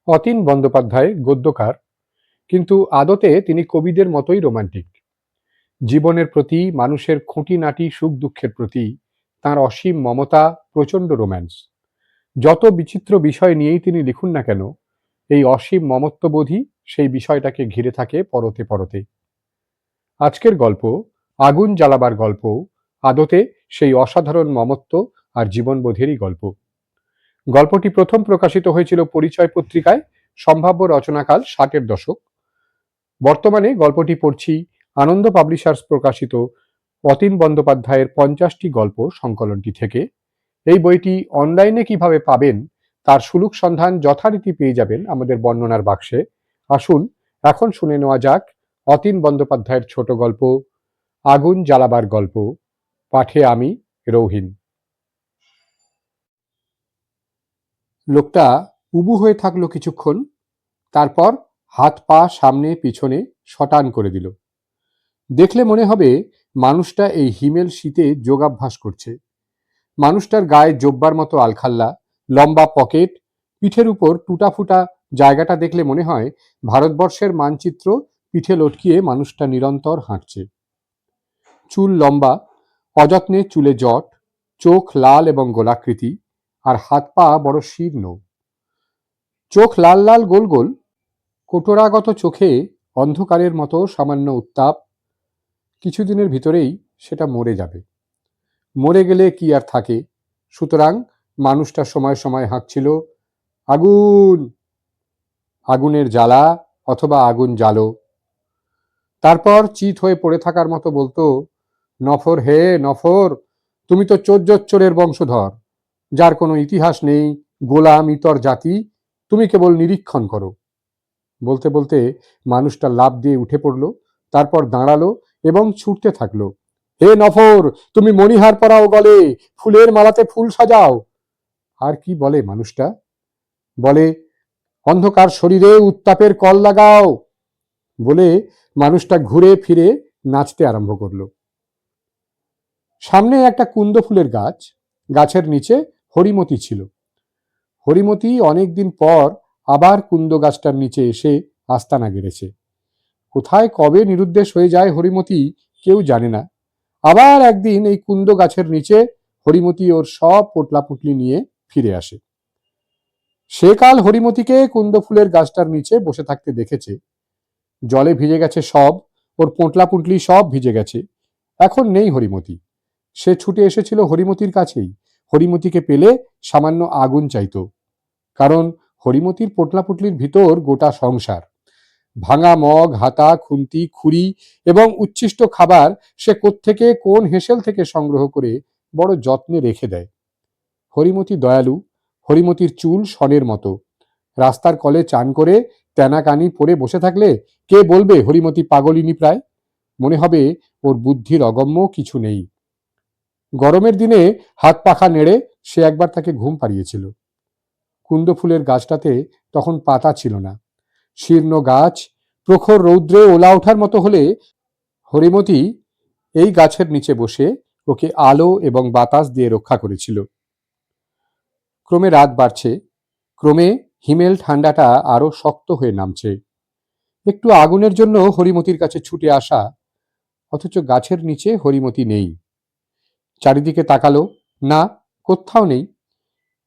অতীন বন্দ্যোপাধ্যায় গদ্যকার, কিন্তু আদতে তিনি কবিদের মতোই রোমান্টিক। জীবনের প্রতি, মানুষের খুঁটিনাটি সুখ দুঃখের প্রতি তাঁর অসীম মমতা, প্রচণ্ড রোম্যান্স। যত বিচিত্র বিষয় নিয়েই তিনি লিখুন না কেন, এই অসীম মমত্ববোধই সেই বিষয়টাকে ঘিরে থাকে পরতে পরতে। আজকের গল্প আগুন জ্বালাবার গল্প আদতে সেই অসাধারণ মমত্ব আর জীবনবোধেরই গল্প। গল্পটি প্রথম প্রকাশিত হয়েছিল পরিচয় পত্রিকায়, সম্ভাব্য রচনাকাল 60-এর দশক। বর্তমানে গল্পটি পড়ছি আনন্দ পাবলিশার্স প্রকাশিত অতীন বন্দ্যোপাধ্যায়ের 50টি গল্প সংকলনটি থেকে। এই বইটি অনলাইনে কিভাবে পাবেন তার সুলুক সন্ধান যথারীতি পেয়ে যাবেন আমাদের বর্ণনার বাক্সে। আসুন এখন শুনে নেওয়া যাক অতীন বন্দ্যোপাধ্যায়ের ছোট গল্প আগুন জ্বালাবার গল্প। পাঠে আমি, রৌহিন। লোকটা উবু হয়ে থাকলো কিছুক্ষণ, তারপর হাত পা সামনে পিছনে শটান করে দিল। দেখলে মনে হবে মানুষটা এই হিমেল শীতে যোগাভ্যাস করছে। মানুষটার গায়ে জোব্বার মতো আলখাল্লা, লম্বা পকেট, পিঠের উপর টুটাফুটা জায়গাটা দেখলে মনে হয় ভারতবর্ষের মানচিত্র পিঠে লটকিয়ে মানুষটা নিরন্তর হাঁটছে। চুল লম্বা, অযত্নে চুলে জট, চোখ লাল এবং গোলাকৃতি, আর হাত পা বড় শীর্ণ। চোখ লাল লাল গোল গোল, কোটরাগত চোখে অন্ধকারের মতো সামান্য উত্তাপ। কিছুদিনের ভিতরেই সেটা মরে যাবে। মরে গেলে কি আর থাকে, সুতরাং মানুষটা সময় সময় হাঁকছিল, আগুন, আগুনের জ্বালা অথবা আগুন জ্বালো। তারপর চিত হয়ে পড়ে থাকার মতো বলতো, নফর হে নফর, তুমি তো চোরের বংশধর, যার কোনো ইতিহাস নেই, গোলাম ইতর জাতি, তুমি কেবল নিরীক্ষণ করো। বলতে বলতে মানুষটা লাফ দিয়ে উঠে পড়লো, তারপর দাঁড়ালো এবং ছুটতে থাকলো। হে নফর, তুমি মণিহার পরাও গলে, ফুলের মালাতে ফুল সাজাও। আর কি বলে মানুষটা? বলে, অন্ধকার শরীরে উত্তাপের কল লাগাও। বলে মানুষটা ঘুরে ফিরে নাচতে আরম্ভ করলো। সামনে একটা কুন্দ ফুলের গাছ, গাছের নিচে হরিমতি ছিল। হরিমতি অনেকদিন পর আবার কুন্দ গাছটার নিচে এসে আস্তানা গেড়েছে। কোথায় কবে নিরুদ্দেশ হয়ে যায় হরিমতি কেউ জানে না। আবার একদিন এই কুন্দ গাছের নিচে হরিমতি ওর সব পোটলাপুটলি নিয়ে ফিরে আসে। সে কাল হরিমতিকে কুন্দ ফুলের গাছটার নিচে বসে থাকতে দেখেছে। জলে ভিজে গেছে সব, ওর পোটলাপুটলি সব ভিজে গেছে। এখন নেই হরিমতি। সে ছুটে এসেছিল হরিমতির কাছেই। হরিমতিকে পেলে সামান্য আগুন চাইতো, কারণ হরিমতির পোটলাপুটলির ভিতর গোটা সংসার। ভাঙা মগ, হাতা, খুন্তি, খুরি এবং উচ্ছিষ্ট খাবার সে কোত্থেকে কোন হেসেল থেকে সংগ্রহ করে বড় যত্নে রেখে দেয়। হরিমতি দয়ালু, হরিমতির চুল সনের মতো। রাস্তার কলে চান করে তেনা কানি পরে বসে থাকলে কে বলবে হরিমতি পাগলিনী প্রায়? মনে হবে ওর বুদ্ধির অগম্য কিছু নেই। গরমের দিনে হাত পাখা নেড়ে সে একবার তাকে ঘুম পাড়িয়েছিল। কুন্দ ফুলের গাছটাতে তখন পাতা ছিল না, শীর্ণ গাছ। প্রখর রৌদ্রে ওলা ওঠার মতো হলে হরিমতি এই গাছের নিচে বসে ওকে আলো এবং বাতাস দিয়ে রক্ষা করেছিল। ক্রমে রাত বাড়ছে, ক্রমে হিমেল ঠান্ডাটা আরো শক্ত হয়ে নামছে। একটু আগুনের জন্য হরিমতির কাছে ছুটে আসা, অথচ গাছের নিচে হরিমতি নেই। চারিদিকে তাকালো, না, কোথাও নেই।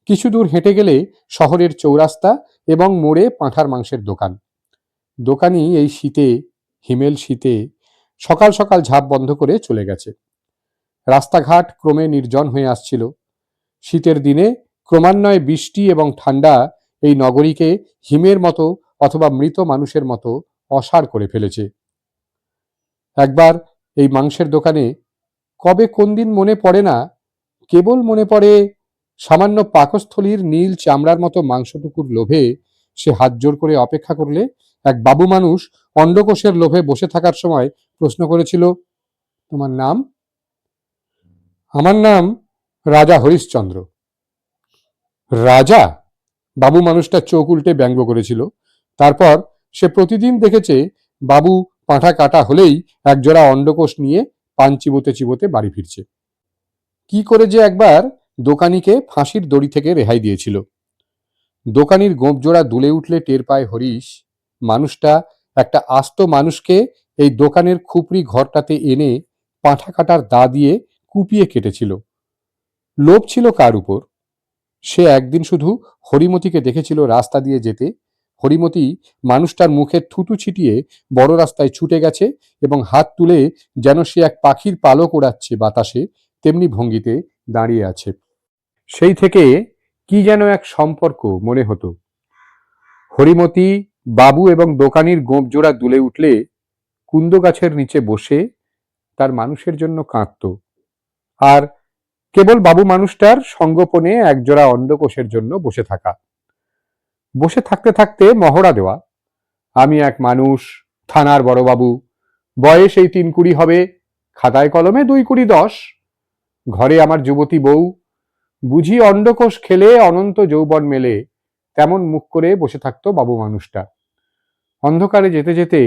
কিছু দূর হেঁটে গেলে শহরের চৌরাস্তা এবং মোড়ে পাঁঠার মাংসের দোকান। দোকানি এই শীতে, হিমেল শীতে সকাল সকাল ঝাঁপ বন্ধ করে চলে গেছে। রাস্তাঘাট ক্রমে নির্জন হয়ে আসছিল। শীতের দিনে ক্রমান্বয়ে বৃষ্টি এবং ঠান্ডা এই নগরীকে হিমের মতো অথবা মৃত মানুষের মতো অসাড় করে ফেলেছে। একবার এই মাংসের দোকানে কবে কোন দিন মনে পড়ে না, কেবল মনে পড়ে সামান্য পাকস্থলীর নীল চামড়ার মতো মাংসটুকুর লোভে সে হাত জোর করে অপেক্ষা করলে এক বাবু মানুষ অন্ডকোষের লোভে বসে থাকার সময় প্রশ্ন করেছিল, তোমার নাম? আমার নাম রাজা হরিশ্চন্দ্র। রাজা? বাবু মানুষটা চোখ উল্টে ব্যঙ্গ করেছিল। তারপর সে প্রতিদিন দেখেছে বাবু পাঁঠা কাটা হলেই একজোড়া অন্ডকোষ নিয়ে পান চিবোতে চিবোতে বাড়ি ফিরছে। কি করে যে একবার দোকানিকে ফাঁসির দড়ি থেকে রেহাই দিয়েছিল। দোকানির গোঁপজোড়া দুলে উঠলে টের পায় হরিশ মানুষটা একটা আস্ত মানুষকে এই দোকানের খুপড়ি ঘরটাতে এনে পাঁঠা কাটার দা দিয়ে কুপিয়ে কেটেছিল। লোভ ছিল কার উপর? সে একদিন শুধু হরিমতিকে দেখেছিল রাস্তা দিয়ে যেতে। হরিমতি মানুষটার মুখে থুতু ছিটিয়ে বড় রাস্তায় ছুটে গেছে এবং হাত তুলে যেন সে এক পাখির পালক ওড়াচ্ছে বাতাসে, তেমনি ভঙ্গিতে দাঁড়িয়ে আছে। সেই থেকে কি যেন এক সম্পর্ক মনে হতো। হরিমতি, বাবু এবং দোকানির গোঁপজোড়া দুলে উঠলে কুন্দ গাছের নিচে বসে তার মানুষের জন্য কাঁদত। আর কেবল বাবু মানুষটার সঙ্গোপনে একজোড়া অন্ডকোষের জন্য বসে থাকা। বসে থাকতে থাকতে মহড়া দেওয়া, আমি এক মানুষ, থানার বড়বাবু, বয়স এই ৩-২০ হবে, খাতায় কলমে ২-২-১০, ঘরে আমার যুবতী বউ, বুঝি অন্ডকোষ খেলে অনন্ত যৌবন মেলে, তেমন মুখ করে বসে থাকতো বাবু মানুষটা। অন্ধকারে যেতে যেতে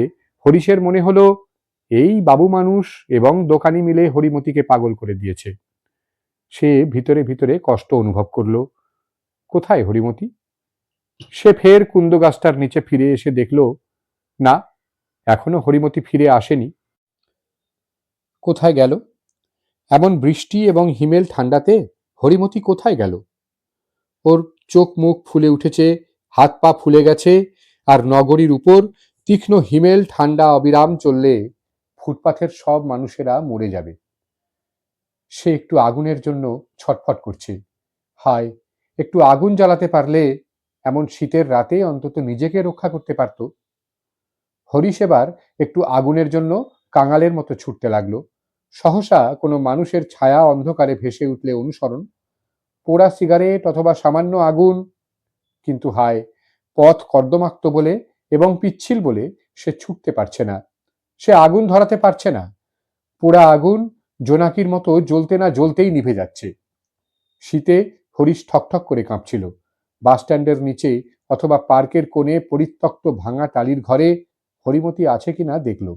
হরিশের মনে হলো এই বাবু মানুষ এবং দোকানি মিলে হরিমতিকে পাগল করে দিয়েছে। সে ভিতরে ভিতরে কষ্ট অনুভব করল। কোথায় হরিমতি? সে ফের কুন্দ গাছটার নিচে ফিরে এসে দেখল না, এখনো হরিমতি ফিরে আসেনি। কোথায় গেল? এমন বৃষ্টি এবং হিমেল ঠান্ডাতে হরিমতি কোথায় গেল? ওর চোখ মুখ ফুলে উঠেছে, হাত পা ফুলে গেছে, আর নগরীর উপর তীক্ষ্ণ হিমেল ঠান্ডা অবিরাম চললে ফুটপাথের সব মানুষেরা মরে যাবে। সে একটু আগুনের জন্য ছটফট করছে। হায়, একটু আগুন জ্বালাতে পারলে এমন শীতের রাতে অন্তত নিজেকে রক্ষা করতে পারত। হরিশ এবার একটু আগুনের জন্য কাঙালের মতো ছুটতে লাগলো। সহসা কোনো মানুষের ছায়া অন্ধকারে ভেসে উঠলে অনুসরণ, পোড়া সিগারেট অথবা সামান্য আগুন। কিন্তু হায়, পথ কর্দমাক্ত বলে এবং পিচ্ছিল বলে সে ছুটতে পারছে না। সে আগুন ধরাতে পারছে না। পোড়া আগুন জোনাকির মতো জ্বলতে না জ্বলতেই নিভে যাচ্ছে। শীতে হরিশ ঠকঠক করে কাঁপছিল। বাসস্ট্যান্ডের নিচে অথবা পার্কের কোণে পরিত্যক্ত ভাঙা টালির ঘরে হরিমতি আছে কিনা দেখল।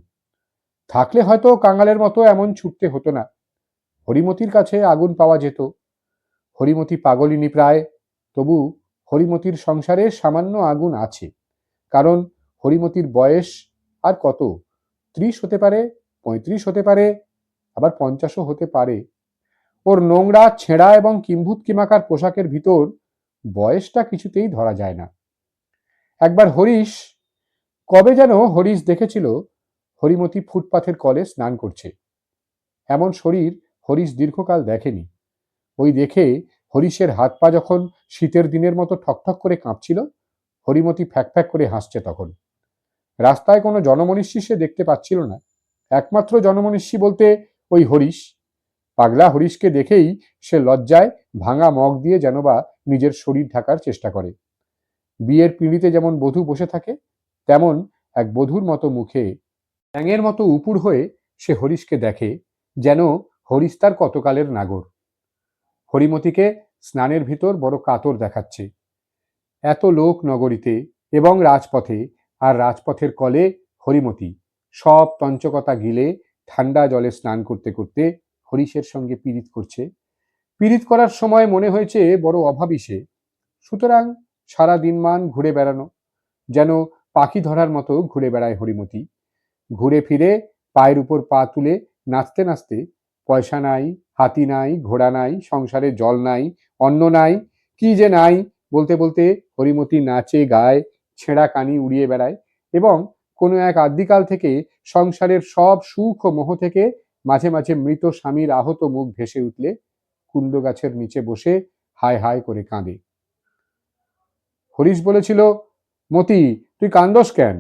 থাকলে হয়তো কাঙালের মতো এমন ছুটতে হতো না। হরিমতির কাছে আগুন পাওয়া যেত। হরিমতি পাগলিনী প্রায়, তবু হরিমতির সংসারে সামান্য আগুন আছে। কারণ হরিমতির বয়স আর কত? ৩০ হতে পারে, ৩৫ হতে পারে, আবার ৫০ও হতে পারে। ওর নোংরা, ছেঁড়া এবং কিম্ভূত কিমাকার পোশাকের ভিতর বয়সটা কিছুতেই ধরা যায় না। একবার কবে যেন হরিশ দেখেছিল হরিমতি ফুটপাথের কলে স্নান করছে। এমন শরীর হরিশ দীর্ঘকাল দেখেনি। ওই দেখে হরিশের হাত পা যখন শীতের দিনের মতো ঠকঠক করে কাঁপছিল, হরিমতি ফ্যাক ফ্যাক করে হাসছে তখন। রাস্তায় কোনো জনমনীষী সে দেখতে পাচ্ছিল না। একমাত্র জনমনীষী বলতে ওই হরিশ। পাগলা হরিশকে দেখেই সে লজ্জায় ভাঙা মগ দিয়ে যেন বা নিজের শরীর ঢাকার চেষ্টা করে। বিয়ের পিঁড়িতে যেমন বধূ বসে থাকে, তেমন এক বধূর মতো মুখে ব্যাঙের মতো উপুড় হয়ে সে হরিশকে দেখে, যেন হরিশ তার কতকালের নাগর। হরিমতিকে স্নানের ভিতর বড় কাতর দেখাচ্ছে। এত লোক নগরীতে এবং রাজপথে, আর রাজপথের কলে হরিমতি সব তঞ্চকতা গিলে ঠান্ডা জলে স্নান করতে করতে হরিশের সঙ্গে পীড়িত করছে। পীড়িত করার সময় মনে হয়েছে বড় অভাবী সে। সুতরাং সারা দিনমান ঘুরে বেড়ানো, যেন পাখি ধরার মতো ঘুরে বেড়ায় হরিমতি। ঘুরে ফিরে পায়ের উপর পা তুলে নাচতে নাচতে, পয়সা নাই, হাতি নাই, ঘোড়া নাই, সংসারে জল নাই, অন্ন নাই, কি যে নাই বলতে বলতে হরিমতি নাচে, গায়, ছেঁড়া কানি উড়িয়ে বেড়ায় এবং কোনো এক আদ্যিকাল থেকে সংসারের সব সুখ ও মোহ থেকে মাঝে মাঝে মৃত স্বামীর আহত মুখ ভেসে উঠলে কুন্দ গাছের নিচে বসে হায় হায় করে কাঁদে। হরিশ বলেছিল, মতি, তুই কান্দস কেন?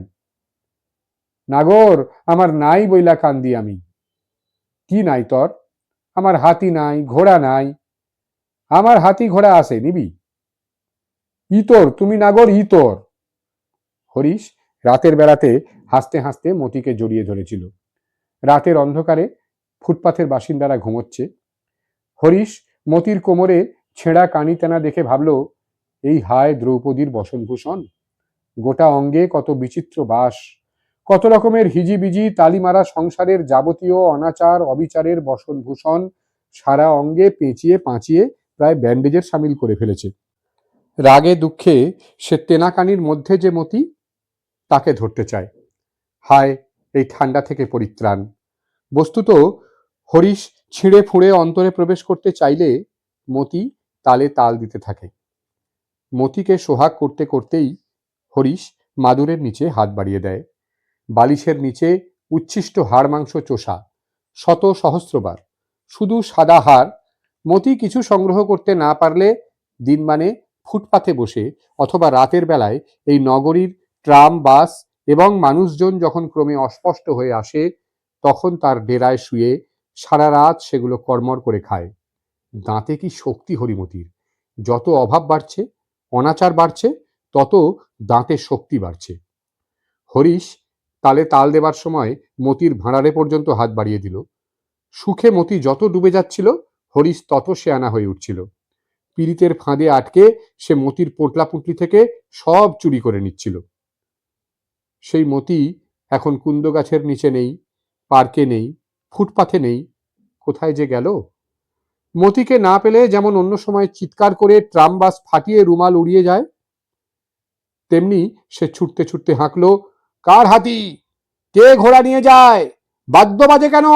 নাগর, আমার নাই বইলা কান্দি আমি। কি নাই তোর? আমার হাতি নাই, ঘোড়া নাই। আমার হাতি ঘোড়া আছে, নিবি? ইতর, তুমি নাগর ইতর। হরিশ রাতের বেলাতে হাসতে হাসতে মতিকে জড়িয়ে ধরেছিল। রাতের অন্ধকারে ফুটপাথের বাসিন্দারা ঘুমোচ্ছে। হরিশ মতির কোমরে ছেঁড়া কানি টানা দেখে ভাবল, এই হায় দ্রৌপদীর বসনভূষণ। গোটা অঙ্গে কত বিচিত্র বাস, কত রকমের হিজিবিজি তালিমারা সংসারের যাবতীয় অনাচার অবিচারের বসনভূষণ সারা অঙ্গে পেঁচিয়ে পাঁচিয়ে প্রায় ব্যান্ডেজের সামিল করে ফেলেছে। রাগে দুঃখে সে তেনাকানির মধ্যে যে মতি, তাকে ধরতে চায়। হায়, এই ঠান্ডা থেকে পরিত্রাণ! বস্তুত হরিশ ছিঁড়ে ফুঁড়ে অন্তরে প্রবেশ করতে চাইলে মতি তালে তাল দিতে থাকে। মতিকে সোহাগ করতে করতেই হরিশ মাদুরের নিচে হাত বাড়িয়ে দেয়। বালিশের নিচে উচ্ছিষ্ট হাড় মাংস চোষা, শত সহস্রবার শুধু সাদা হাড়। মতি কিছু সংগ্রহ করতে না পারলে দিন মানে ফুটপাথে বসে অথবা রাতের বেলায় এই নগরীর ট্রাম, বাস এবং মানুষজন যখন ক্রমে অস্পষ্ট হয়ে আসে, তখন তার ডেরায় শুয়ে সারা রাত সেগুলো কড়মড় করে খায়। দাঁতে কি শক্তি হরিমতির! যত অভাব বাড়ছে, অনাচার বাড়ছে, তত দাঁতে শক্তি বাড়ছে। হরিশ তালে তাল দেবার সময় মতির ভাঁড়ারে পর্যন্ত হাত বাড়িয়ে দিল। সুখে মতি যত ডুবে যাচ্ছিল, হরিশ তত শেয়ানা হয়ে উঠছিল। পীড়িতের ফাঁদে আটকে সে মতির পোটলা পুটলি থেকে সব চুরি করে নিচ্ছিল। সেই মতি এখন কুন্দ গাছের নিচে নেই, পার্কে নেই, ফুটপাথে নেই। কোথায় যে গেল? মতিকে না পেলে যেমন অন্য সময় চিৎকার করে ট্রাম বাস ফাটিয়ে রুমাল উড়িয়ে যায়, তেমনি সে ছুটতে ছুটতে হাঁকলো, কার হাতি? কে ঘোড়া নিয়ে যায়? বাদ্য বাজে কেন?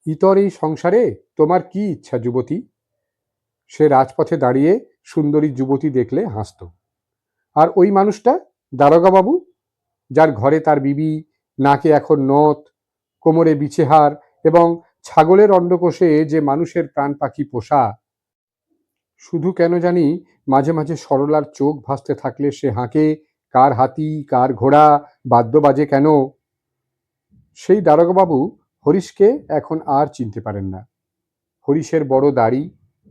ইতর এই সংসারে তোমার কি ইচ্ছা যুবতী? সে রাজপথে দাঁড়িয়ে সুন্দরী যুবতী দেখলে হাসত। আর ওই মানুষটা দারোগা বাবু, যার ঘরে তার বিবি, নাকে এখন নথ, কোমরে বিছেহার এবং ছাগলের অন্ডকোষে যে মানুষের প্রাণ পাখি পোষা, শুধু কেন জানি মাঝে মাঝে সরলার চোখ ভাসতে থাকলে সে হাঁকে, কার হাতি, কার ঘোড়া, বাদ্য বাজে কেন? সেই দারোগাবাবু হরিশকে এখন আর চিনতে পারেন না। হরিশের বড় দাড়ি,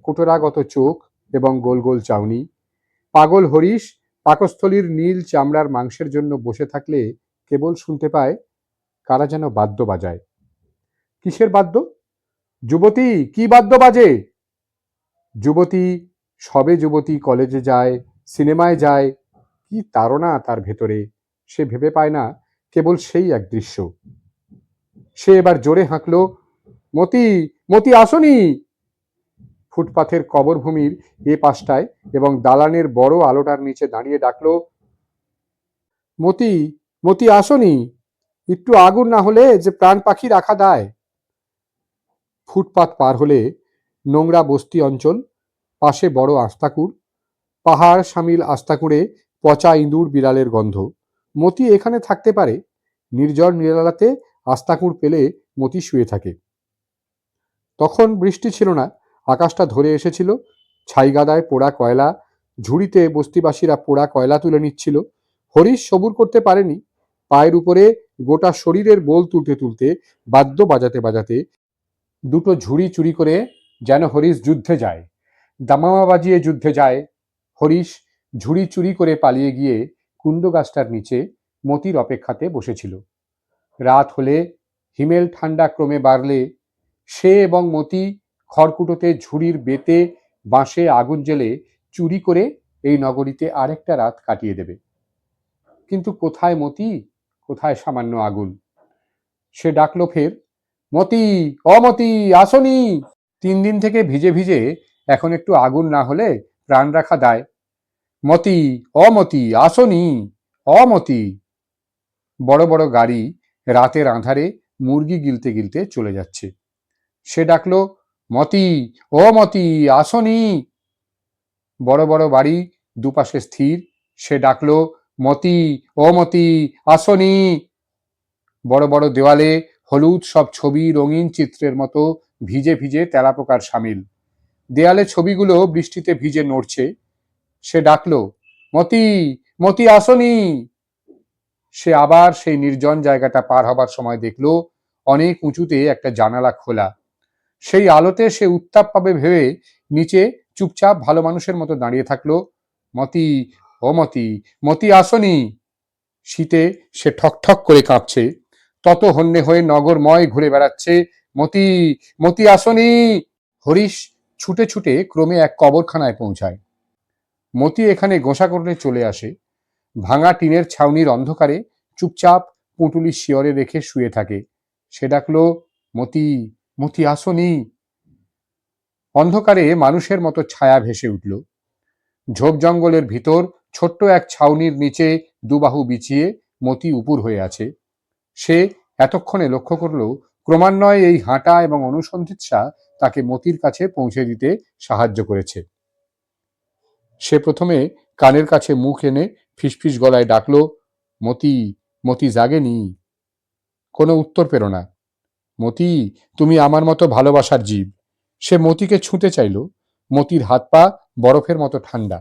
কোটরাগত চোখ এবং গোল গোল চাউনি। পাগল হরিশ পাকস্থলীর নীল চামড়ার মাংসের জন্য বসে থাকলে কেবল শুনতে পায় কারা যেন বাদ্য বাজায়। কিসের বাদ্য? যুবতী, কি বাদ্য বাজে? যুবতী, সবে যুবতী কলেজে যায়, সিনেমায় যায়, কি তাড়না তার ভেতরে! সে ভেবে পায় না কেবল সেই এক দৃশ্য। সে এবার জোরে হাঁকলো, মতি, মতি আসনি! ফুটপাথের কবরভূমির এ পাশটায় এবং দালানের বড় আলোটার নিচে দাঁড়িয়ে ডাকলো, মতি, মতি আসনি! একটু আগুন না হলে যে প্রাণ পাখি রাখা দায়। ফুটপাথ পার হলে নোংরা বস্তি অঞ্চল, পাশে বড় আস্তাকুড়, পাহাড় সামিল আস্তাকুড়ে পচা ইঁদুর বিড়ালের গন্ধ। মতি এখানে থাকতে পারে। নির্জন নিরালাতে আস্তাকুড় পেলে মতি শুয়ে থাকে। তখন বৃষ্টি ছিল না, আকাশটা ধরে এসেছিল। ছাইগাদায় পোড়া কয়লা, ঝুড়িতে বস্তিবাসীরা পোড়া কয়লা তুলে নিচ্ছিল। হরিশ সবুর করতে পারেনি। পায়ের উপরে গোটা শরীরের বোল তুলতে তুলতে, বাদ্য বাজাতে বাজাতে দুটো ঝুড়ি চুরি করে যেন হরিশ যুদ্ধে যায়, দামামা বাজিয়ে যুদ্ধে যায়। হরিশ ঝুড়ি চুরি করে পালিয়ে গিয়ে কুন্দ গাছটার নিচে মতির অপেক্ষাতে বসেছিল। রাত হলে, হিমেল ঠান্ডা ক্রমে বাড়লে, সে এবং মতি খড়কুটোতে ঝুড়ির বেতে বাঁশে আগুন জ্বেলে চুরি করে এই নগরীতে আরেকটা রাত কাটিয়ে দেবে। কিন্তু কোথায় মতি, কোথায় সামান্য আগুন? সে ডাকলো ফের, মতি, অমতি আসনি! 3 দিন থেকে ভিজে ভিজে এখন একটু আগুন না হলে প্রাণ রাখা দায়। মতি, অমতি আসনি, অমতি! বড় বড় গাড়ি রাতের আঁধারে মুরগি গিলতে গিলতে চলে যাচ্ছে। সে ডাকলো, মতি, ও মতি আসনি! বড় বড় বাড়ি দুপাশে স্থির। সে ডাকলো, মতি, ও মতি আসনি! বড় বড় দেওয়ালে হলুদ সব ছবি রঙিন চিত্রের মতো ভিজে ভিজে তেলাপোকার সামিল। দেয়ালে ছবিগুলো বৃষ্টিতে ভিজে নড়ছে। সে ডাকলো, মতি, মতি আসনি! সে আবার সেই নির্জন জায়গাটা পার হবার সময় দেখলো অনেক উঁচুতে একটা জানালা খোলা। সেই আলোতে সে উত্তাপ পাবে ভেবে নিচে চুপচাপ ভালো মানুষের মতো দাঁড়িয়ে থাকলো। মতি, ও মতি, মতি আসনি! শীতে সে ঠকঠক করে কাঁপছে। তত হন্যে হয়ে নগরময় ঘুরে বেড়াচ্ছে, মতি, মতি আসনি! হরিশ ছুটে ছুটে ক্রমে এক কবরখানায় পৌঁছায়। মতি এখানে গোসা করে চলে আসে। ভাঙা টিনের ছাউনির অন্ধকারে চুপচাপ পুঁটুলি শিয়রে রেখে শুয়ে থাকে। সে ডাকলো, মতি, মতি আসনি! অন্ধকারে মানুষের মতো ছায়া ভেসে উঠল। ঝোপ জঙ্গলের ভিতর ছোট্ট এক ছাউনির নিচে দুবাহু বিছিয়ে মতি উপুর হয়ে আছে। সে এতক্ষণে লক্ষ্য করল ক্রমান্বয়ে এই হাঁটা এবং অনুসন্ধিৎসা তাকে মতির কাছে পৌঁছে দিতে সাহায্য করেছে। সে প্রথমে কানের কাছে মুখ এনে ফিসফিস গলায় ডাকল, মতি, মতি জাগেনি। কোনো উত্তর পেল না। মতি, তুমি আমার মতো ভালোবাসার জীব। সে মতিকে ছুঁতে চাইল। মতির হাত পা বরফের মতো ঠান্ডা।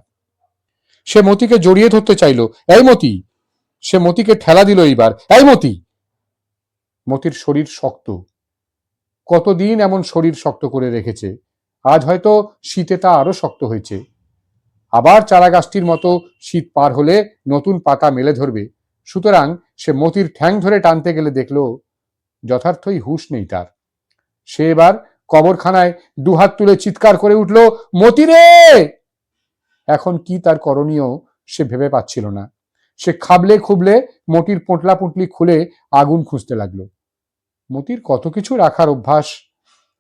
সে মতিকে জড়িয়ে ধরতে চাইল। এই মতি! সে মতিকে ঠেলা দিল এইবার। এই মতি! মতির শরীর শক্ত। কতদিন এমন শরীর শক্ত করে রেখেছে, আজ হয়তো শীতে তা আরো শক্ত হয়েছে। আবার চারাগাছটির মতো শীত পার হলে নতুন পাতা মেলে ধরবে, সুতরাং সে মতির ঠ্যাং ধরে টানতে গেলে দেখল যথার্থই হুঁশ নেই তার। সে এবার কবরখানায় দুহাত তুলে চিৎকার করে উঠল, মতি রে! এখন কি তার করণীয় সে ভেবে পাচ্ছিল না। সে খাবলে খুবলে মতির পোঁটলা পুঁটলি খুলে আগুন খুঁজতে লাগলো। মতির কত কিছু রাখার অভ্যাস,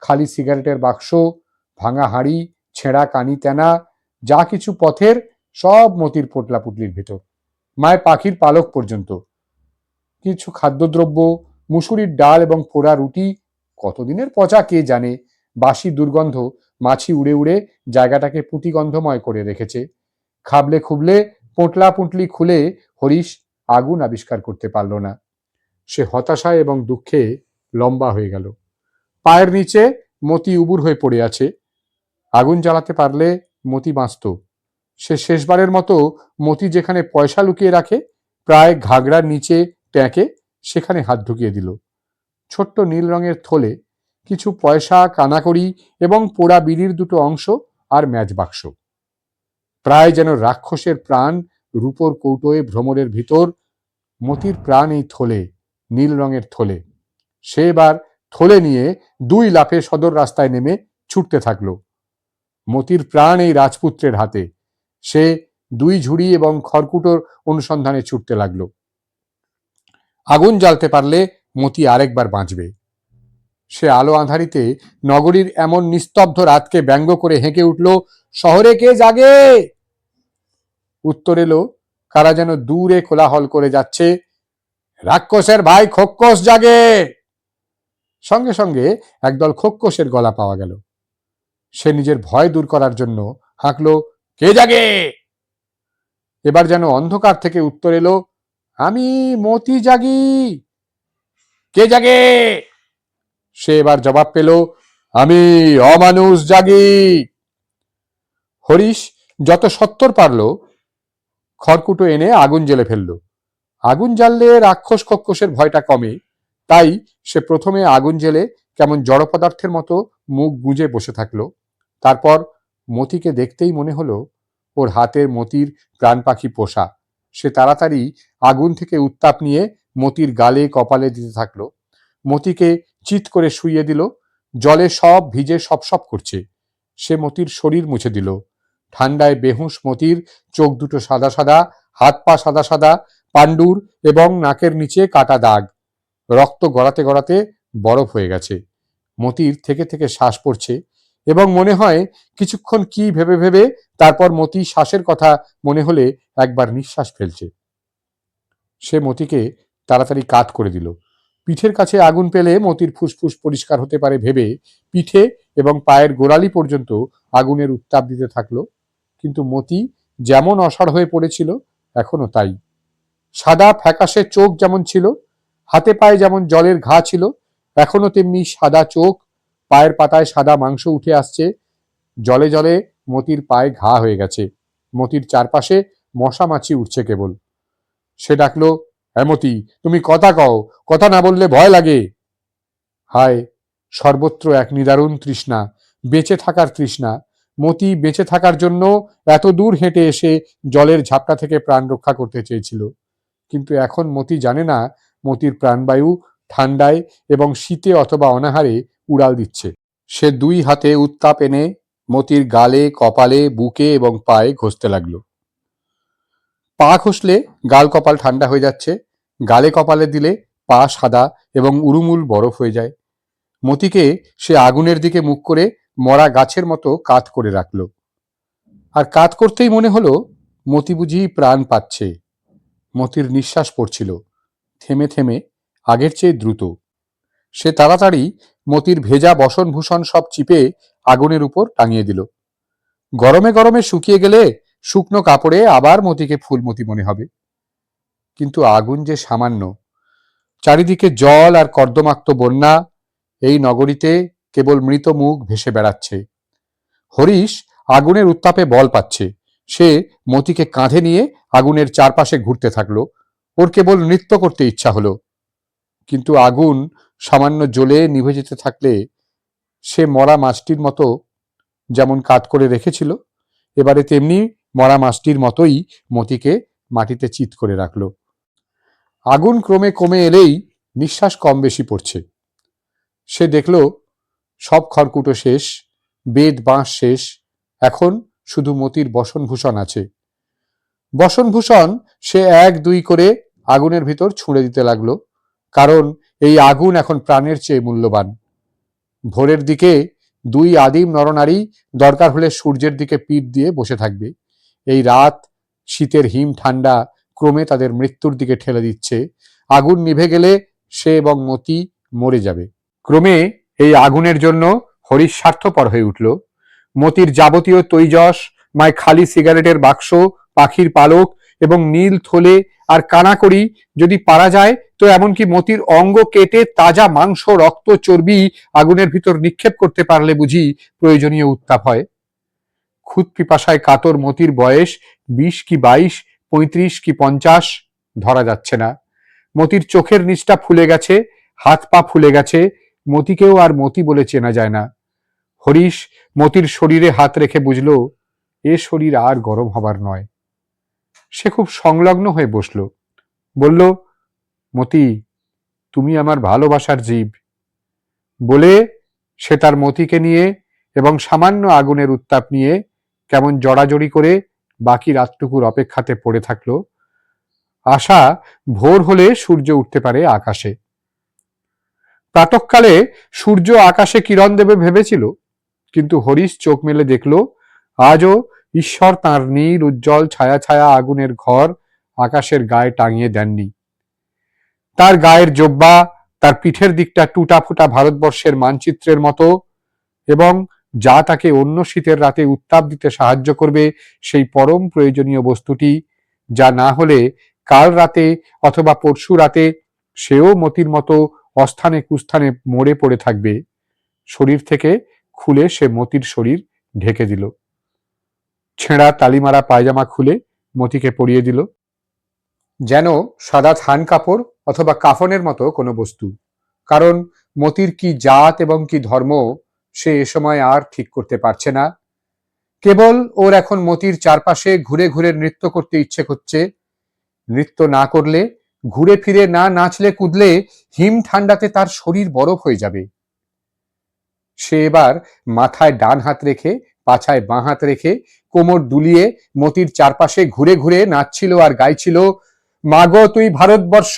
খালি সিগারেটের বাক্স, ভাঙা হাঁড়ি, ছেঁড়া কানি তেনা, যা কিছু পথের সব মতির পোটলা পুটলির ভেতর, মায়ের পাখির পালক পর্যন্ত। কিছু খাদ্যদ্রব্য, মুসুরির ডাল এবং পোড়া রুটি, কতদিনের পচা কে জানে। বাসি দুর্গন্ধ মাছি উড়ে উড়ে জায়গাটাকে পুঁতিগন্ধময় করে রেখেছে। খাবলে খুবলে পোঁটলা পুঁটলি খুলে হরিশ আগুন আবিষ্কার করতে পারল না। সে হতাশায় এবং দুঃখে লম্বা হয়ে গেল। পায়ের নিচে মতি উবুর হয়ে পড়ে আছে। আগুন জ্বালাতে পারলে মতি বাঁচত। সে শেষবারের মতো মতি যেখানে পয়সা লুকিয়ে রাখে, প্রায় ঘাগড়ার নিচে ট্যাঁকে, সেখানে হাত ঢুকিয়ে দিল। ছোট্ট নীল রঙের থলে, কিছু পয়সা, কানাকড়ি এবং পোড়া বিড়ির দুটো অংশ আর ম্যাচ বাক্স। প্রায় যেন রাক্ষসের প্রাণ রূপোর কৌটোয় ভ্রমরের ভিতর। মতির প্রাণ এই থলে, নীল রঙের থলে। সে এবার থলে নিয়ে দুই লাফে সদর রাস্তায় নেমে ছুটতে থাকলো। মতির প্রাণ এই রাজপুত্রের হাতে। সে দুই ঝুড়ি এবং খড়কুটোর অনুসন্ধানে ছুটতে লাগলো। আগুন জ্বালতে পারলে মতি আরেকবার বাঁচবে। সে আলো আঁধারিতে নগরীর এমন নিস্তব্ধ রাতকে ব্যঙ্গ করে হেঁকে উঠল, শহরে কে জাগে? উত্তর এলো, কারা যেন দূরে কোলাহল করে যাচ্ছে, রাক্ষসের ভাই খোক্কস জাগে। সঙ্গে সঙ্গে একদল খোক্কসের গলা পাওয়া গেল। সে নিজের ভয় দূর করার জন্য হাঁকল, কে জাগে? এবার যেন অন্ধকার থেকে উত্তর এলো, আমি মতি জাগি। কে জাগে? সে এবার জবাব পেল, আমি অমানুষ জাগি। হরিশ যত সত্তর পারল খড়কুটো এনে আগুন জ্বেলে ফেলল। আগুন জ্বাললে রাক্ষস খোক্কসের ভয়টা কমে, তাই সে প্রথমে আগুন জ্বেলে কেমন জড় পদার্থের মতো মুখ গুঁজে বসে থাকলো। তারপর মতিকে দেখতেই মনে হলো ওর হাতের মতির প্রাণ পাখি পোষা। সে তাড়াতাড়ি আগুন থেকে উত্তাপ নিয়ে মতির গালে কপালে দিতে থাকলো। মতিকে চিৎ করে শুইয়ে দিল। জলে সব ভিজে সপসপ করছে। সে মতির শরীর মুছে দিল। ঠান্ডায় বেহুঁশ মতির চোখ দুটো সাদা সাদা, হাত পা সাদা সাদা, পাণ্ডুর এবং নাকের নিচে কাটা দাগ। রক্ত গড়াতে গড়াতে বরফ হয়ে গেছে। মতির থেকে থেকে শ্বাস পড়ছে এবং মনে হয় কিছুক্ষণ কি ভেবে ভেবে তারপর মতি শ্বাসের কথা মনে হলে একবার নিঃশ্বাস ফেলছে। সে মতিকে তাড়াতাড়ি কাত করে দিল। পিঠের কাছে আগুন পেলে মতির ফুসফুস পরিষ্কার হতে পারে ভেবে পিঠে এবং পায়ের গোড়ালি পর্যন্ত আগুনের উত্তাপ দিতে থাকলো। কিন্তু মতি যেমন অসাড় হয়ে পড়েছিল এখনো তাই। সাদা ফ্যাকাশে চোখ যেমন ছিল, হাতে পায়ে যেমন জলের ঘা ছিল, এখনো তেমনি সাদা চোখ, পায়ের পাতায় সাদা মাংস উঠে আসছে। জলে জলে মতির পায়ে ঘা হয়ে গেছে। মতির চারপাশে মশা মাছি উঠছে কেবল। সে ডাকলো, হ্যাঁ মতি, তুমি কথা কও, কথা না বললে ভয় লাগে। হায়, সর্বত্র এক নিদারুণ তৃষ্ণা, বেঁচে থাকার তৃষ্ণা। মতি বেঁচে থাকার জন্য এত দূর হেঁটে এসে জলের ঝাপটা থেকে প্রাণ রক্ষা করতে চেয়েছিল, কিন্তু এখন মতি জানে না মতির প্রাণবায়ু ঠান্ডায় এবং শীতে অথবা অনাহারে উড়াল দিচ্ছে। সে দুই হাতে উত্তাপ এনে মতির গালে, কপালে, বুকে এবং পায়ে ঘষতে লাগলো। পা ঘষলে গাল কপাল ঠান্ডা হয়ে যাচ্ছে, গালে কপালে দিলে পা সাদা এবং উরুমুল বরফ হয়ে যায়। মতিকে সে আগুনের দিকে মুখ করে মরা গাছের মতো কাত করে রাখল। আর কাত করতেই মনে হলো মতি বুঝি প্রাণ পাচ্ছে। মতির নিঃশ্বাস পড়ছিল থেমে থেমে, আগের চেয়ে দ্রুত। সে তাড়াতাড়ি মতির ভেজা বসনভূষণ সব চিপে আগুনের উপর টাঙিয়ে দিল। গরমে গরমে শুকিয়ে গেলে শুকনো কাপড়ে আবার মতিকে ফুলমতি মনে হবে। কিন্তু আগুন যে সামান্য, চারিদিকে জল আর কর্দমাক্ত বন্যা, এই নগরীতে কেবল মৃত মুখ ভেসে বেড়াচ্ছে। হরিশ আগুনের উত্তাপে বল পাচ্ছে। সে মতিকে কাঁধে নিয়ে আগুনের চারপাশে ঘুরতে থাকলো। ওর কেবল নৃত্য করতে ইচ্ছা হলো। কিন্তু আগুন সামান্য জ্বলে নিভে যেতে থাকলে সে মরা মাছটির মতো যেমন কাত করে রেখেছিল, এবারে তেমনি মরা মাছটির মতোই মতিকে মাটিতে চিৎ করে রাখল। আগুন ক্রমে কমে এলেই নিঃশ্বাস কম বেশি পড়ছে। সে দেখল সব খড়কুটো শেষ, বেদ বাঁশ শেষ, এখন শুধু মতির বসনভূষণ আছে। বসনভূষণ সে এক দুই করে আগুনের ভিতর ছুঁড়ে দিতে লাগলো, কারণ এই আগুন এখন প্রাণের চেয়ে মূল্যবান। ভোরের দিকে দুই আদিম নরনারী দরকার হলে সূর্যের দিকে পিঠ দিয়ে বসে থাকবে। এই রাত, শীতের হিম ঠান্ডা ক্রমে তাদের মৃত্যুর দিকে ঠেলে দিচ্ছে। আগুন নিভে গেলে সে এবং মতি মরে যাবে। ক্রমে এই আগুনের জন্য হরিশ স্বার্থপর হয়ে উঠল। মতির যাবতীয় তৈজস, মায় খালি সিগারেটের বাক্স, পাখির পালক এবং নীল থলে আর কানাকড়ি যদি পারা যায় তো এমনকি মতির অঙ্গ কেটে তাজা মাংস, রক্ত, চর্বি আগুনের ভিতর নিক্ষেপ করতে পারলে বুঝি প্রয়োজনীয় উত্তাপ হয়। খুদ পিপাসায় কাতর মতির বয়স 20 কি 22, 35 কি 50 ধরা যাচ্ছে না। মতির চোখের নিচটা ফুলে গেছে, হাত পা ফুলে গেছে, মতিকেও আর মতি বলে চেনা যায় না। হরিশ মতির শরীরে হাত রেখে বুঝল এ শরীর আর গরম হবার নয়। সে খুব সংলগ্ন হয়ে বসল, বলল, মতি, তুমি আমার ভালোবাসার জীব। বলে সে তার মতিকে নিয়ে এবং সামান্য আগুনের উত্তাপ নিয়ে কেমন জড়াজড়ি করে বাকি রাতটুকুর অপেক্ষাতে পড়ে থাকল। আশা ভোর হলে সূর্য উঠতে পারে আকাশে। প্রাতঃকালে সূর্য আকাশে কিরণ দেবে ভেবেছিল, কিন্তু হরিশ চোখ মেলে দেখল আজও ঈশ্বর তাঁর নীল উজ্জ্বল ছায়া ছায়া আগুনের ঘর আকাশের গায়ে টাঙিয়ে দেননি। তার গায়ের জোব্বা, তার পিঠের দিকটা টুটা ফুটা ভারতবর্ষের মানচিত্রের মতো, এবং যা তাকে অন্য শীতের রাতে উত্তাপ দিতে সাহায্য করবে সেই পরম প্রয়োজনীয় বস্তুটি, যা না হলে কাল রাতে অথবা পরশু রাতে সেও মতির মতো অস্থানে কুস্থানে মরে পড়ে থাকবে, শরীর থেকে খুলে সে মতির শরীর ঢেকে দিল। ছেঁড়া তালিমারা পায়জামা খুলে মতিকে পরিয়ে দিল, যেন সাদা থান কাপড় অথবা কাফনের মতো কোনো বস্তু। কারণ মতির কি জাত এবং কি ধর্ম সে এ সময় আর ঠিক করতে পারছে না। কেবল ওর এখন মতির চারপাশে ঘুরে ঘুরে নৃত্য করতে ইচ্ছে করছে। নৃত্য না করলে, ঘুরে ফিরে না নাচলে কুদলে হিম ঠান্ডাতে তার শরীর বরফ হয়ে যাবে। সে এবার মাথায় ডান হাত রেখে, পাছায় বাঁ হাত রেখে, কোমর দুলিয়ে মতির চারপাশে ঘুরে ঘুরে নাচছিল আর গাইছিল, মাগো তুই ভারতবর্ষ,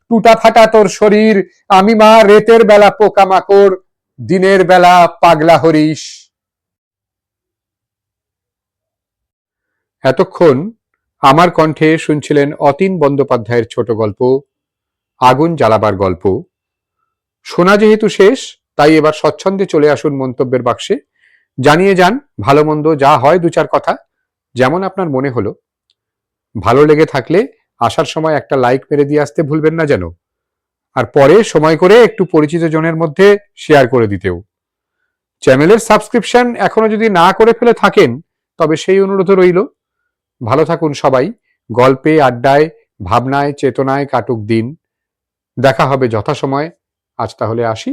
টুটা ফাটা তোর শরীর, আমি মা রেতের বেলা পোকামাকড়, দিনের বেলা পাগলা হরিশ। এতক্ষণ আমার কণ্ঠে শুনছিলেন অতীন বন্দ্যোপাধ্যায়ের ছোট গল্প আগুন জ্বালাবার গল্প। শোনা যেহেতু শেষ, তাই এবার স্বচ্ছন্দে চলে আসুন মন্তব্যের বাক্সে, জানিয়ে যান ভালো মন্দ যা হয় দু চার কথা, যেমন আপনার মনে হলো। ভালো লেগে থাকলে আসার সময় একটা লাইক মেরে দিয়ে আসতে ভুলবেন না যেন, আর পরে সময় করে একটু পরিচিত জনের মধ্যে শেয়ার করে দিতেও। চ্যানেলের সাবস্ক্রিপশন এখনো যদি না করে ফেলে থাকেন তবে সেই অনুরোধ রইল। ভালো থাকুন সবাই। গল্পে, আড্ডায়, ভাবনায়, চেতনায় কাটুক দিন। দেখা হবে যথাসময়। আজ তাহলে আসি।